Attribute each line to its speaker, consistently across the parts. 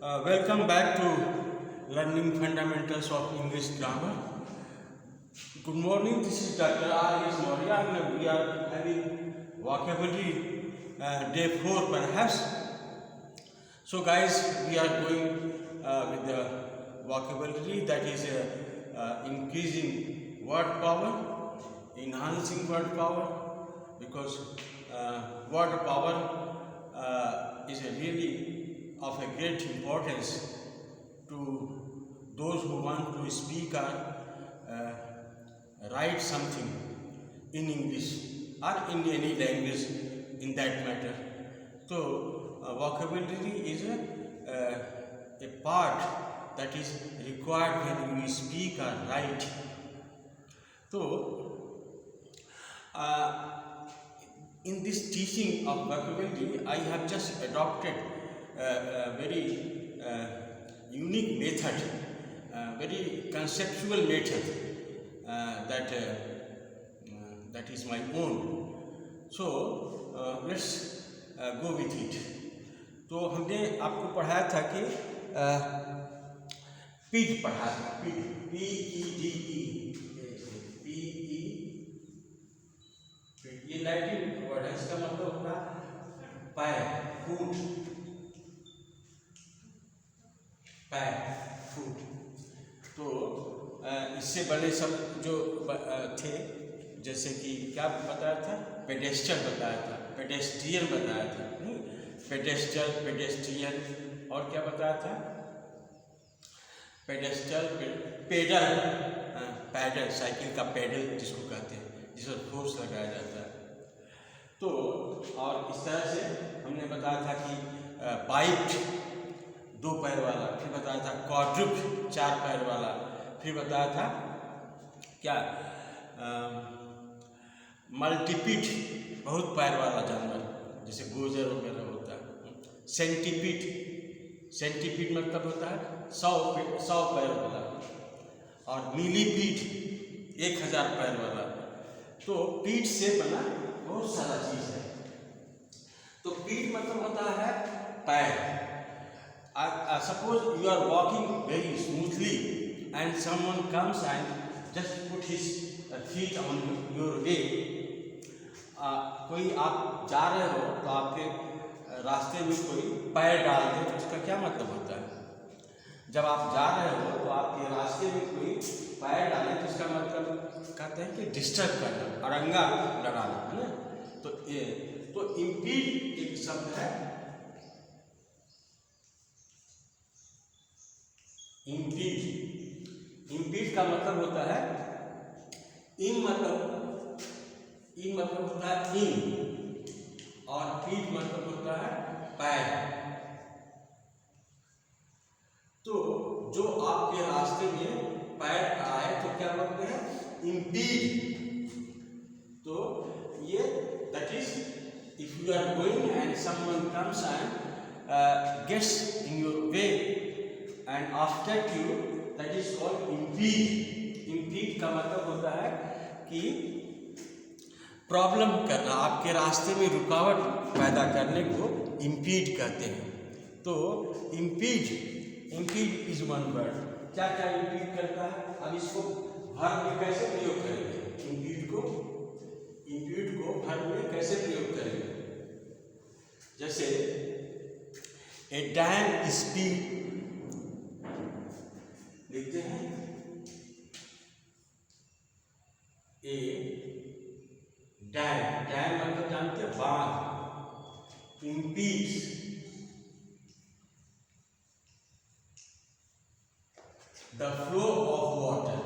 Speaker 1: Welcome back to Learning Fundamentals of English Grammar. Good morning, this is Dr. R.S. Maurya and we are having vocabulary day 4 perhaps. So guys, we are going with the vocabulary that is increasing word power, enhancing word power, because word power is really of a great importance to those who want to speak or write something in English or in any language in that matter. So vocabulary is a part that is required when we speak or write. So in this teaching of vocabulary, I have just adopted a very unique method, very conceptual method that is my own. So let's go with it. तो हमने आपको पढ़ाया था कि पीड पढ़ा था, पीड PEDE, ये लैटिन वर्ड है, इसका मतलब होता है पैर, फूट, पैर, फूट। तो इससे बड़े सब जो थे, जैसे कि क्या बताया था, पेडेस्ट्रियन बताया था, पेडेस्ट्रियन बताया था, पेडेस्ट्रियल, पेडेस्ट्रियन, और क्या बताया था, पेडेस्ट्रियल, पेडल, पैडल, साइकिल का पेडल जिसको कहते हैं, जिस पर फोर्स लगाया जाता है। तो और इस तरह से हमने बताया था कि बाइक 2 पैर वाला, फिर बताया था क्वाड्रुप 4 पैर वाला, फिर बताया था क्या मल्टीपिड बहुत पैर वाला जानवर जैसे गोजर वगैरह होता है, सेंटीपीड, सेंटीपीड मतलब होता है 100 पैर वाला, और मिलीपीड 1000 पैर वाला। तो पीठ से बना बहुत सारा चीज है। तो पीठ मतलब होता है पैर। Suppose you are walking very smoothly and someone comes and just put his feet on your way. कोई आप जा रहे हो तो आपके रास्ते में कोई पैर डाल दे तो उसका क्या मतलब होता है? जब आप जा रहे हो तो आपके रास्ते में कोई पैर डाले तो उसका मतलब कहते हैं कि डिस्टर्ब करना, अड़ंगा लगाना, है ना। तो इम्पीड एक शब्द है, इम्पीड, इम्पीड का मतलब होता है इन, मतलब होता है इन, और पीड मतलब होता है पैर। तो जो आपके रास्ते में पैर आए तो क्या बोलते हैं? इम्पीड। तो ये that is if you are going and someone comes and gets in your way and obstruct you, that is called impede. Impede का मतलब होता है कि प्रॉब्लम करना, आपके रास्ते में रुकावट पैदा करने को इम्पीड कहते हैं। तो impede, impede is one word. क्या क्या इम्पीड करता है? अब इसको वर्ब में कैसे प्रयोग करेंगे? इम्पीड को वर्ब में कैसे प्रयोग करेंगे? जैसे ए डैम स्पीड लिखते हैं, ए डैम, डैम मतलब जानते हैं बांध, impedes the flow of water,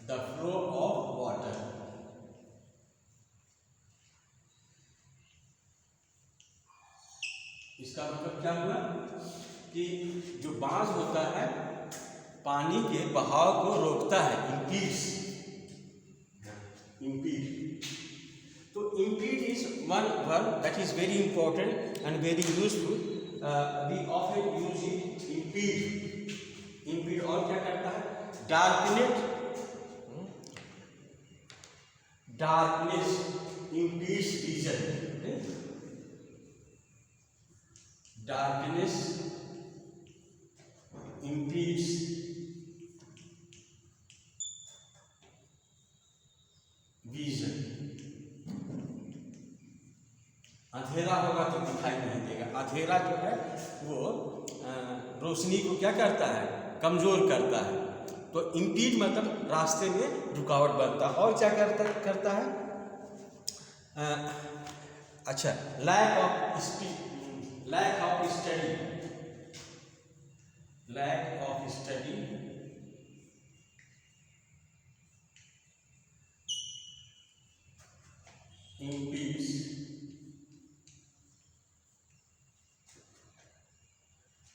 Speaker 1: the flow of water। इसका मतलब क्या हुआ कि जो बांध होता है पानी के बहाव को रोकता है, इम्पीड्स, इम्पीड। तो impede is one verb that is very important and very useful. We often use it, impede. Impede और क्या करता है? Darkness, darkness impedes vision, darkness impedes vision। अंधेरा होगा तो दिखाई नहीं देगा। अंधेरा जो है वो रोशनी को क्या करता है, कमजोर करता है। तो इम्पीड मतलब रास्ते में रुकावट बनता है। और क्या करता है? अच्छा, lack of study, impedes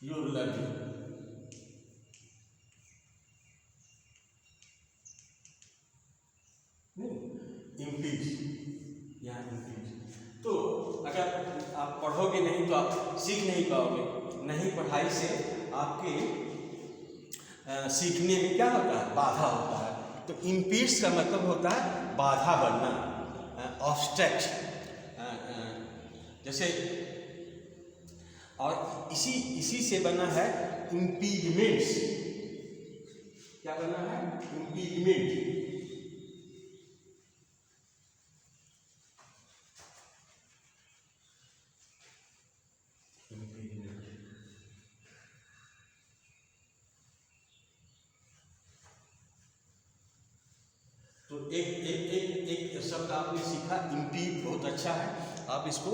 Speaker 1: your learning। impedes, यहाँ impedes। तो अगर आप पढ़ोगे नहीं तो आप सीख नहीं पाओगे। नहीं पढ़ाई से आपके सीखने में क्या होता है, बाधा होता है। तो इम्पीड्स का मतलब होता है बाधा बनना, ऑब्स्ट्रक्ट। जैसे और इसी से बना है इम्पीडमेंट्स। क्या बना है? इम्पीडमेंट। तो एक शब्द आपने सीखा इम्पीड, बहुत अच्छा है। आप इसको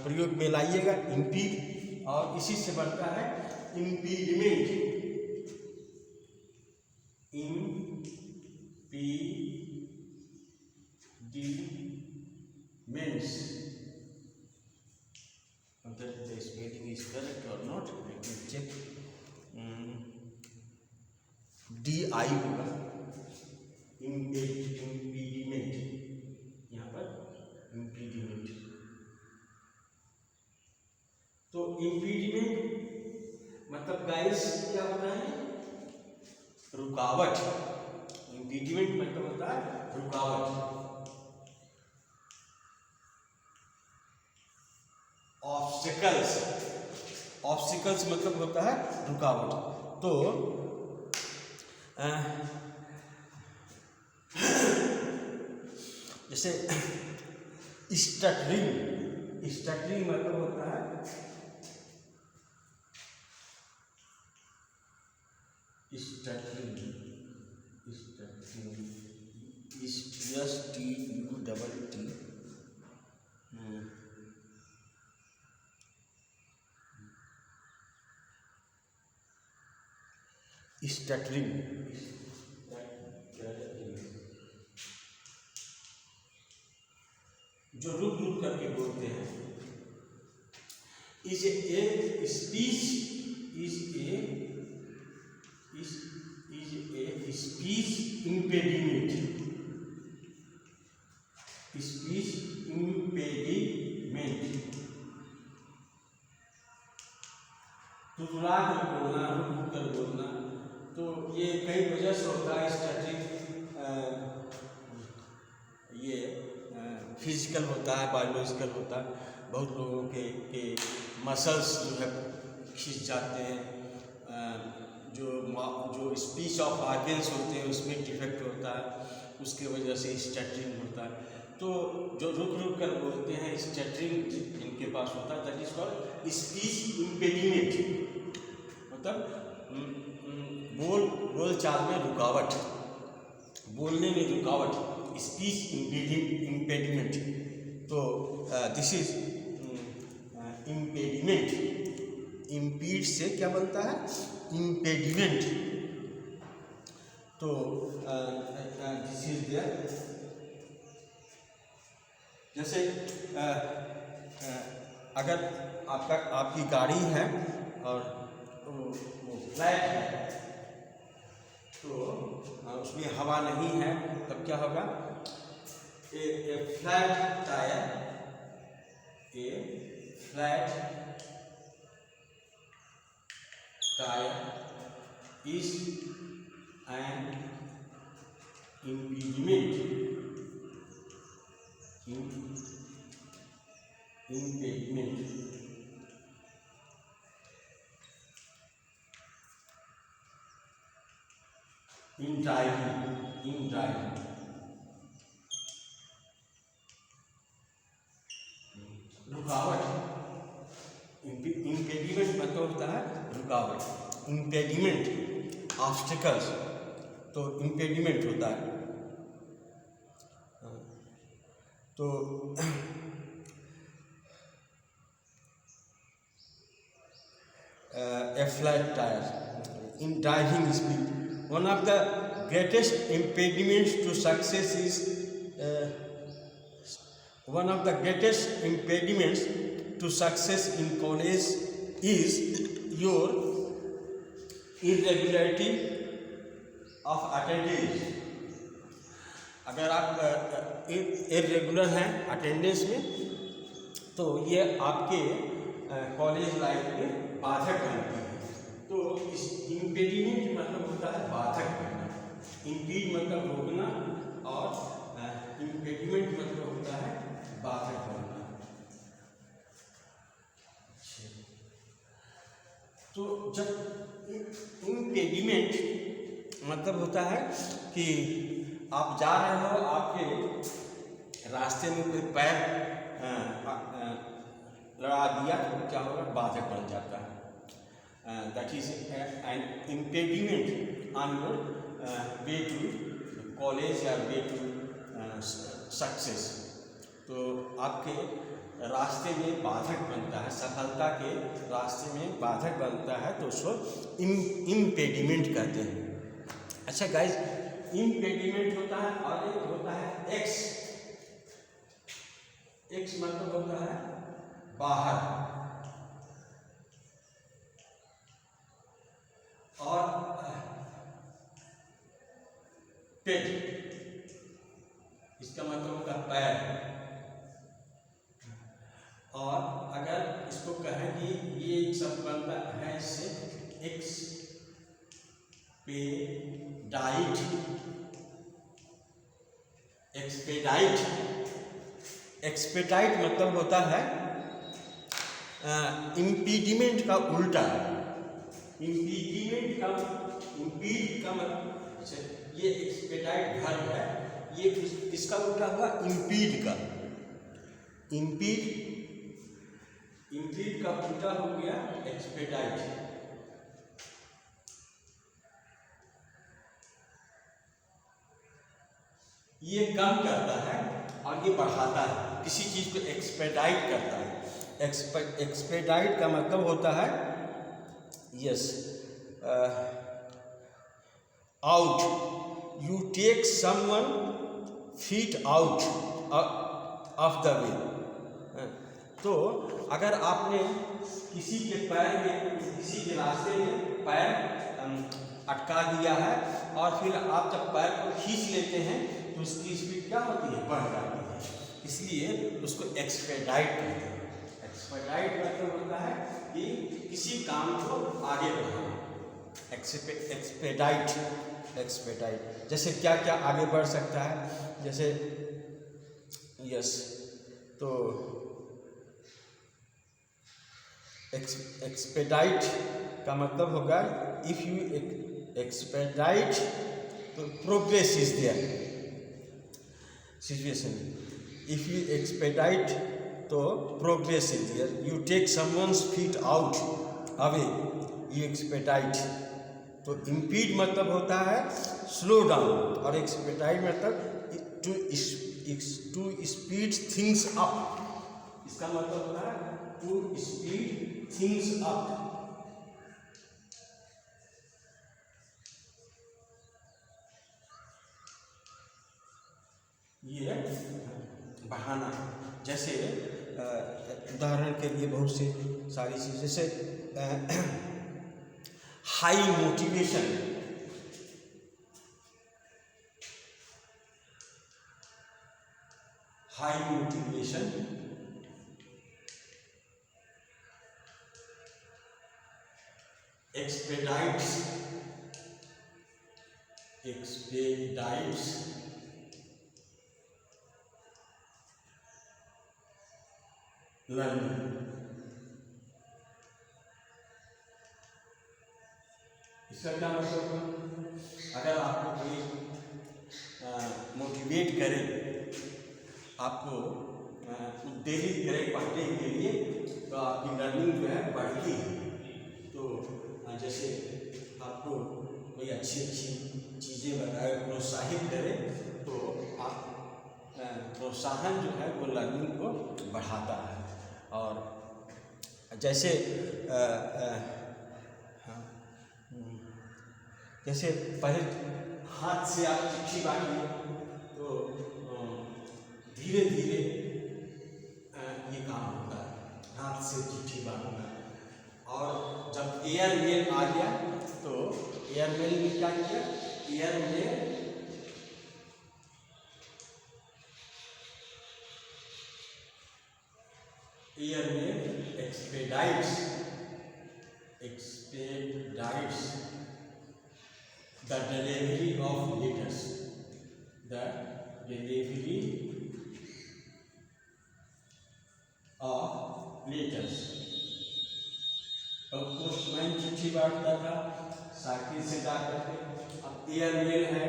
Speaker 1: प्रयोग में लाइएगा, इम्पीड। और इसी से बनता है इम्पीडमेंट। इम्पीडमेंट्स, whether the spelling is correct or not, let me check। DI होगा, इम्पीडमेंट, यहाँ पर इम्पीडमेंट। तो इम्पीडमेंट मतलब गाइस क्या होता है? रुकावट। इम्पीडमेंट मतलब होता है रुकावट। ऑब्स्टिकल्स मतलब होता है रुकावट। तो जैसे स्टटरिंग मतलब होता है स्टटरिंग, स्टटरिंग जो रुक करके बोलते हैं। Is a speech impediment. तुतला कर बोलना, रुक कर बोलना। तो ये कई वजह से होता है स्टटरिंग। ये फिजिकल होता है, बायोलॉजिकल होता है। बहुत लोगों के मसल्स जो है खिंच जाते हैं। जो स्पीच ऑफ ऑर्गन्स होते हैं उसमें डिफेक्ट होता है, उसके वजह से स्टटरिंग होता है। तो जो रुक कर बोलते हैं, स्टटरिंग जिनके पास होता है, that is called speech impediment. मतलब बोल चाल में रुकावट, बोलने में रुकावट, स्पीच इम्पेडिमेंट। तो दिस इज इम्पेडिमेंट। इम्पीड से क्या बनता है? इम्पेडिमेंट। तो दिस इज देयर। जैसे अगर आपकी गाड़ी है और वो फ्लैट है, तो उसमें हवा नहीं है, तब क्या होगा? A flat tyre is an impediment in driving रुकावट। इम्पेडिमेंट मतलब होता है रुकावट, इम्पेडिमेंट ऑब्स्टिकल्स, तो इम्पेडिमेंट होता है। तो a flat tire in driving speed, one of the greatest impediments to success is one of the greatest impediments to success in college is your irregularity of attendance। अगर आप irregular हैं attendance में तो ये आपके कॉलेज लाइफ में बाधक बनती है। तो इस इम्पेडिमेंट मतलब होता है बाधक बनना, इम्पीड मतलब रोकना और इम्पेडिमेंट मतलब होता है बाधक बनना। तो जब इम्पेडिमेंट मतलब होता है कि आप जा रहे हो, आपके रास्ते में कोई पैर लड़ा दिया तो क्या होगा, बाधक बन जाता है। That is an impediment on your way to college या वे टू सक्सेस। तो आपके रास्ते में बाधक बनता है, सफलता के रास्ते में बाधक बनता है, तो उसको इम्पेडिमेंट कहते हैं। अच्छा गाइज, इम्पेडिमेंट होता है और एक होता है एक्स। एक्स मतलब होता है बाहर, और पेट इसका मतलब होता है पैर। और अगर इसको कहें कि ये एक शब्द बनता है इससे एक्स पे डाइट, एक्सपेडाइट मतलब होता है इम्पीडिमेंट का उल्टा। इम्पीड का मतलब ये एक्सपेडाइट वर्ब है, ये इसका उल्टा हुआ इम्पीड का। इम्पीड का उल्टा हो गया एक्सपेडाइट। ये कम करता है और ये बढ़ाता है, किसी चीज को एक्सपेडाइट करता है। एक्सपेडाइट का मतलब होता है yes out, you take someone feet out of the way. तो अगर आपने किसी के पैर में, किसी के रास्ते में पैर अटका दिया है और फिर आप जब पैर को खींच लेते हैं तो उसकी स्पीड क्या होती है, बढ़ जाती है, इसलिए उसको एक्सपेडाइट कहते हैं। एक्सपेडाइट मतलब होता है कि किसी काम को आगे बढ़ाना। एक्सपेडाइट जैसे क्या क्या आगे बढ़ सकता है, जैसे यस, तो एक्सपेडाइट का मतलब होगा इफ यू एक्सपेडाइट तो progress is there situation. If you expedite तो progress is there, you take someone's feet out away, you expedite. तो इम्पीड मतलब होता है स्लो डाउन, और एक्सपेडाइट मतलब टू स्पीड थिंग्स अप। इसका मतलब होता है टू स्पीड थिंग्स अप। ये बढ़ाना, जैसे उदाहरण के लिए बहुत सी सारी चीज़, जैसे हाई मोटिवेशन, एक्सपेडाइट्स लर्निंग। इसका क्या मतलब है, अगर आपको कोई मोटिवेट करे, आपको उत्तेजित करे पढ़ने के लिए, तो आपकी लर्निंग जो है बढ़ती है। तो जैसे आपको कोई अच्छी चीज़ें बताए, प्रोत्साहित करे, तो आप प्रोत्साहन जो है वो लर्निंग को बढ़ाता है। और जैसे जैसे पहले हाथ से आप चिट्ठी बांटिए, तो धीरे धीरे ये काम होता है, हाथ से चिट्ठी बांटना। और जब एयरमेल आ गया, तो एयरमेल में क्या किया, airmail expedites the delivery of letters, the delivery of letters। और पोस्टमैन चिट्ठी बांटता था साइकिल से जा करके। अब एयरमेल है,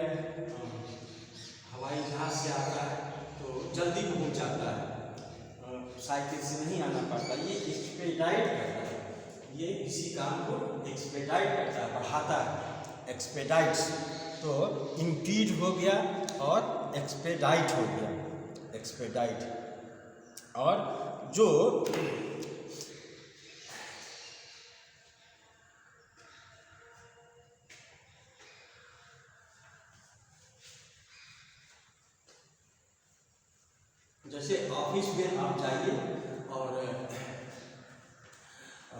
Speaker 1: हवाई जहाज से आता है तो जल्दी पहुंच जाता है, साइकिल से नहीं आना पड़ता। ये एक्सपेडाइट करता है, ये किसी काम को एक्सपेडाइट करता है, बढ़ाता है, एक्सपेडाइट्स। तो इम्पीड हो गया और एक्सपेडाइट हो गया, एक्सपेडाइट। और जो जैसे ऑफिस में आप जाइए और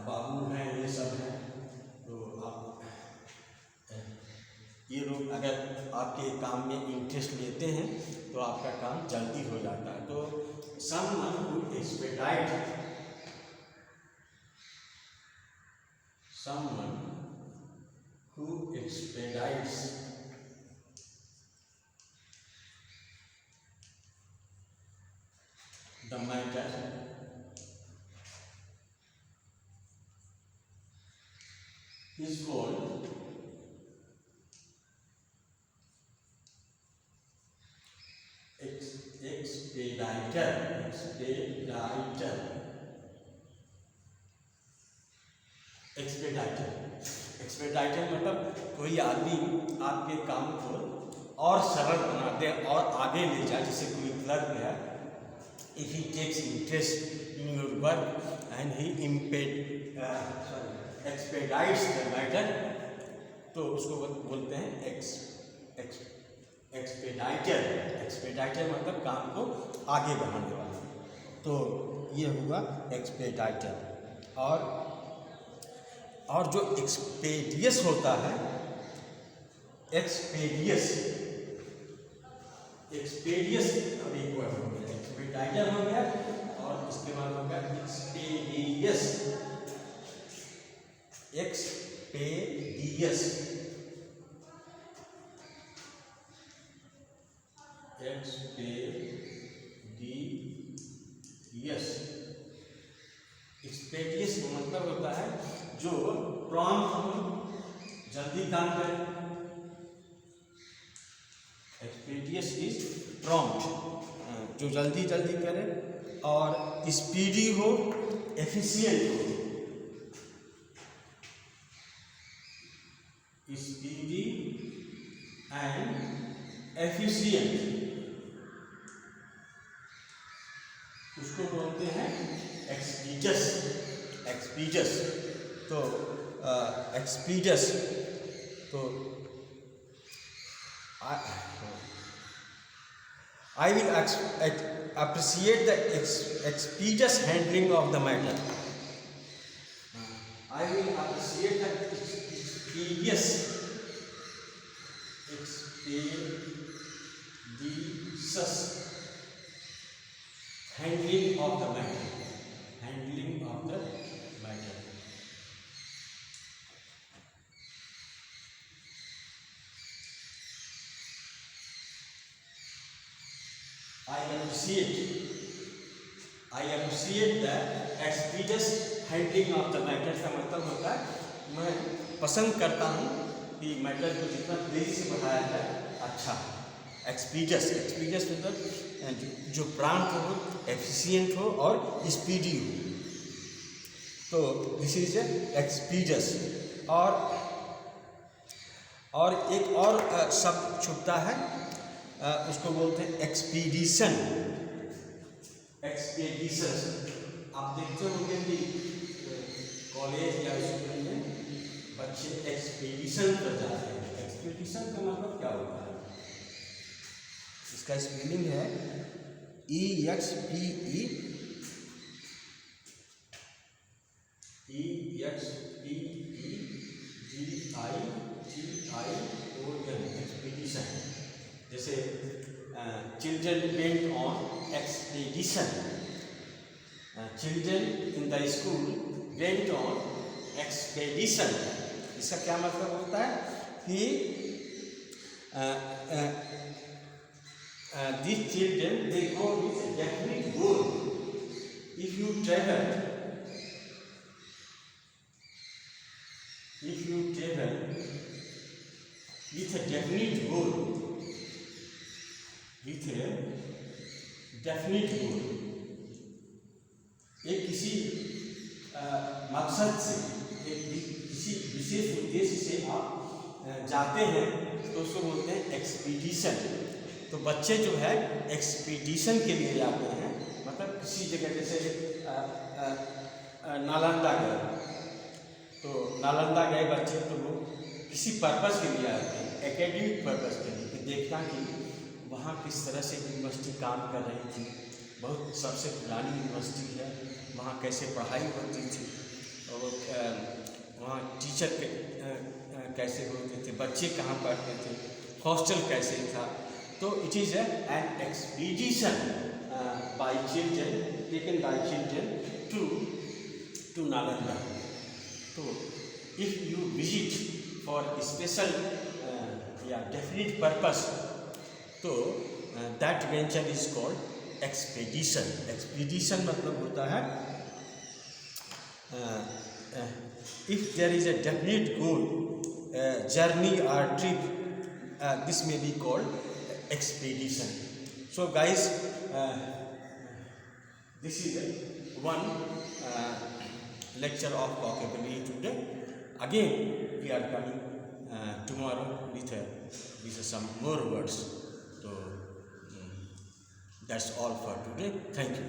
Speaker 1: बाबू हैं, ये सब हैं, तो आप ये लोग अगर आपके काम में इंटरेस्ट लेते हैं तो आपका काम जल्दी हो जाता है। तो someone who expedites the matter is called एक्सपेडाइटर मतलब कोई आदमी आपके काम को और सरल बना दे और आगे ले जाए। जैसे कोई क्लर्क है, if he takes interest in your work and he expedites the matter, तो उसको बोलते हैं एक्सपेडाइटर मतलब काम को आगे बढ़ाने वाला। तो ये हुआ एक्सपेडाइटर। और जो एक्सपेडियस होता है, एक्सपेडियस अब एक वर्ड हो गया, एक्सपेडाइटर हो गया और इसके बाद हो गया एक्सपेडियस। एक्सपेडियस का मतलब होता है जो प्रॉम्प्ट हो, जल्दी काम करे। एक्सपेडियस इज प्रॉम्प्ट, जो जल्दी करे, और स्पीडी हो, एफिशिएंट हो। स्पीडी एंड एफिशिएंट, उसको बोलते हैं एक्सपीडियस। तो एक्सपीडियस, तो I will appreciate the expeditious handling of the matter. I will appreciate the expeditious handling of the matter. I appreciate the expeditious handling of the matter का मतलब होता है मैं पसंद करता हूँ कि मैटर को जितना तेजी से बढ़ाया जाए अच्छा। एक्सपीडियस, एक्सपीडियस मतलब जो प्रांत हो, एफिशिएंट हो और स्पीडी हो, तो दिस इज एक्सपीडियस। और एक और शब्द छूटता है, उसको बोलते हैं एक्सपीडिशन। एक्सपीडिशन आप देखते होंगे कि कॉलेज या स्कूल में बच्चे एक्सपीडिशन पर जाते हैं। एक्सपीडिशन का मतलब क्या होता है? इसका स्पेलिंग है EXPEDITION। एक्सपीडिशन। जैसे children went on expedition, children in the school went on expedition. इसका क्या मतलब होता है कि these children they go with a definite goal. If you travel with a definite goal, एक किसी मकसद से, किसी विशेष उद्देश्य से आप जाते हैं तो उसको बोलते हैं एक्सपीडिशन। तो बच्चे जो है एक्सपीडिशन के लिए जाते हैं, मतलब किसी जगह, जैसे नालंदा गए, तो नालंदा गए बच्चे, तो वो किसी पर्पस के लिए आते हैं, एकेडमिक पर्पस के लिए, कि देखना कि वहाँ किस तरह से यूनिवर्सिटी काम कर रही थी, बहुत सबसे पुरानी यूनिवर्सिटी है, वहाँ कैसे पढ़ाई होती थी, और वहाँ टीचर कैसे होते थे, बच्चे कहाँ पढ़ते थे, हॉस्टल कैसे था। तो it is an expedition by children, taken by children to Nalanda. तो if you visit for special या डेफिनेट पर्पस, तो that venture is called expedition. Expedition मतलब होता है if there is a definite goal, journey or trip, this may be called expedition. So guys, this is one lecture of vocabulary today. Again we are coming tomorrow with some more words. So that's all for today. Thank you.